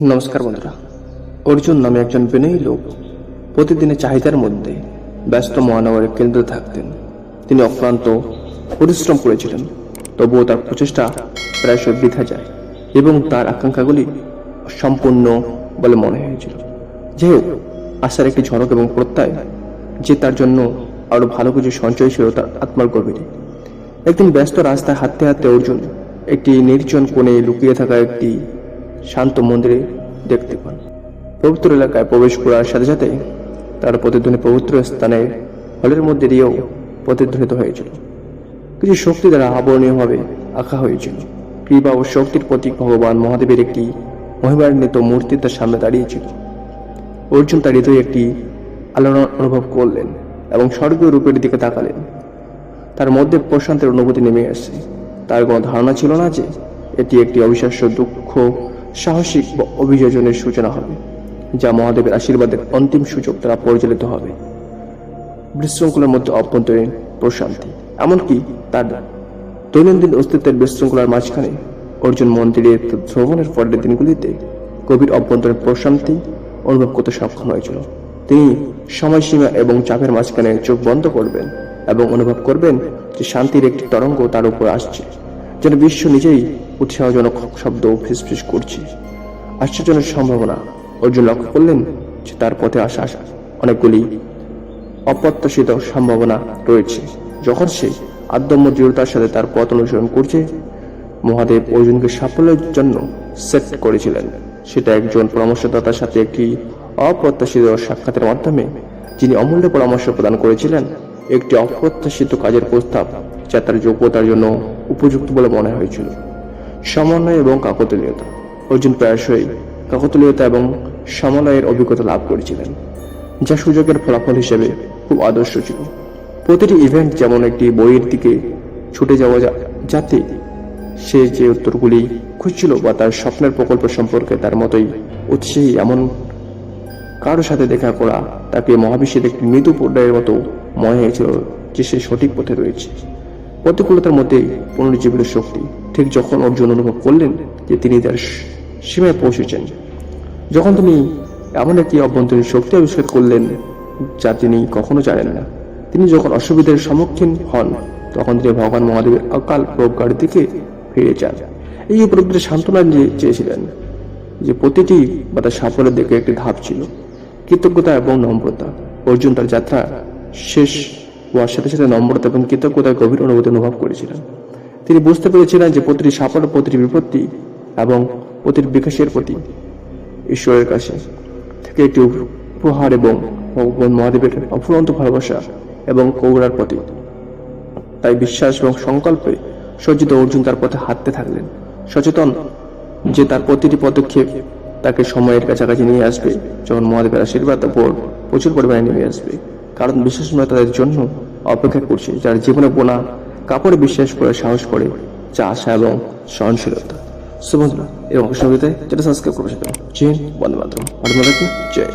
নমস্কার বন্ধুরা। অর্জুন নামে একজন বিনয়ী লোক প্রতিদিনের চাহিদার মধ্যে ব্যস্ত মহানগরের কেন্দ্রে থাকতেন। তিনি অক্লান্ত পরিশ্রম করেছিলেন, তবুও তার প্রচেষ্টা প্রায়শই বৃথা যায় এবং তার আকাঙ্ক্ষাগুলি সম্পূর্ণ বলে মনে হয়েছিল। যাই হোক, আশার একটি ঝলক এবং প্রত্যয় যে তার জন্য আরো ভালো কিছু সঞ্চয় ছিল তার আত্মার গভীরে। একদিন ব্যস্ত রাস্তায় হাঁটতে হাঁটতে অর্জুন একটি নির্জন কোণে লুকিয়ে থাকা একটি শান্ত মন্দিরে দেখতে পান। পবিত্র এলাকায় প্রবেশ করার সাথে সাথে তার প্রতিধ্বনি পবিত্র স্থানের হলের মধ্যে দিয়েও প্রতিধ্বনিত হয়েছিল। কিছু শক্তি দ্বারা আবরণীয়ভাবে আঁকা হয়েছিল। কৃপা ও শক্তির প্রতীক ভগবান মহাদেবের একটি মহিমান্বিত মূর্তি তার সামনে দাঁড়িয়েছিল। অর্জুন তার হৃদয়ে একটি আলোড়ন অনুভব করলেন এবং স্বর্গীয় রূপের দিকে তাকালেন। তার মধ্যে প্রশান্তের অনুভূতি নেমে আসে। তার কোনো ধারণা ছিল না যে এটি একটি অবিশ্বাস্য দুঃখ সাহসিক অভিযোজনের সূচনা হবে, যা মহাদেবের আশীর্বাদের অন্তিম সূচক দ্বারা পরিচালিত হবে। বিশৃঙ্খলার মধ্যে অভ্যন্তরীণ প্রশান্তি, এমনকি তার দৈনন্দিন অস্তিত্বের বিশৃঙ্খলার মাঝখানে অর্জুন মন্দিরের ভ্রমণের পরের দিনগুলিতে গভীর অভ্যন্তরীণ প্রশান্তি অনুভব করতে সক্ষম হয়েছিল। তিনি সময়সীমা এবং চাপের মাঝখানে চোখ বন্ধ করবেন এবং অনুভব করবেন যে শান্তির একটি তরঙ্গ তার উপর আসছে, যেন বিশ্ব নিজেই উৎসাহজনক শব্দ ফিসফিস করছে। আশ্চর্যজনক সম্ভাবনা। অর্জুন লক্ষ্য করলেন যে তার পথে আসা অনেকগুলি অপ্রত্যাশিত সম্ভাবনা রয়েছে। যখন সে আদম্য দৃঢ়তার সাথে তার পথ অনুসরণ করছে, মহাদেব অর্জুনকে সাফল্যের জন্য সেট করেছিলেন। সেটা একজন পরামর্শদাতার সাথে একটি অপ্রত্যাশিত সাক্ষাতের মাধ্যমে, যিনি অমূল্য পরামর্শ প্রদান করেছিলেন একটি অপ্রত্যাশিত কাজের প্রস্তাব যা তার যোগ্যতার জন্য উপযুক্ত বলে মনে হয়েছিল। সমন্বয় এবং কাকতালীয়তা। অর্জুন প্রায়শই কাকতালীয়তা এবং সমন্বয়ের অভিজ্ঞতা লাভ করেছিলেন, যা সুযোগের ফলাফল হিসেবে খুব আদর্শ ছিল। প্রতিটি ইভেন্ট যেমন একটি বইয়ের দিকে ছুটে যাওয়া, যাতে সে যে উত্তরগুলি খুঁজছিল বা তার স্বপ্নের প্রকল্প সম্পর্কে তার মতোই উৎসাহী এমন কারোর সাথে দেখা করা তাকে মহাবিশ্বের একটি মৃদু পর্যায়ের মতো মনে হয়েছিল যে সে সঠিক পথে রয়েছে। প্রতিকূলতার মধ্যে পুনরুজ্জীবিত শক্তি। ঠিক যখন অর্জুন অনুভব করলেন যে তিনি তার সীমায় পৌঁছেছেন, যখন তিনি এমন একটি অভ্যন্তরীণ শক্তি আবিষ্কার করলেন যা তিনি কখনো জানেন না, তিনি যখন অসুবিধার সম্মুখীন হন, তখন তিনি ভগবান মহাদেবের অকাল প্রজ্ঞার দিকে ফিরে যান। এই উপলব্ধিতে সান্ত্বনা চেয়েছিলেন যে প্রতিটি বা তার সাফল্যের দিকে একটি ধাপ ছিল কৃতজ্ঞতা এবং নম্রতা। অর্জুন তার যাত্রা শেষ হওয়ার সাথে সাথে নম্রতা এবং কৃতজ্ঞতার গভীর অনুভূতি অনুভব করেছিলেন। তিনি বুঝতে পেরেছিলেন যে প্রতিটি সাফল্য, প্রতিটি বিপত্তি এবং প্রতিটি বিকাশের প্রতি ঈশ্বরের কাছে থেকে একটি উপহার এবং ভগবান মহাদেবের অফুরন্ত ভালোবাসা এবং করুণার প্রতি। তাই বিশ্বাস এবং সংকল্পে সজ্জিত অর্জুন তার পথে হাঁটতে থাকলেন, সচেতন যে তার প্রতিটি পদক্ষেপ তাকে সময়ের কাছাকাছি নিয়ে আসবে, যখন মহাদেবের আশীর্বাদ উপর প্রচুর পরিমাণে নেমে আসবে। কারণ বিশ্বাসময় তাদের জন্য অপেক্ষা করছে, যার জীবনে বোনা কাপড়ে বিশ্বাস করে সাহস করে, যা আশা এবং সহনশীলতা। সুবন্ধুরা এবং অবশ্যই যেটা সাবস্ক্রাইব করবে সেটা জয় বন্দে মাতরম। জয়।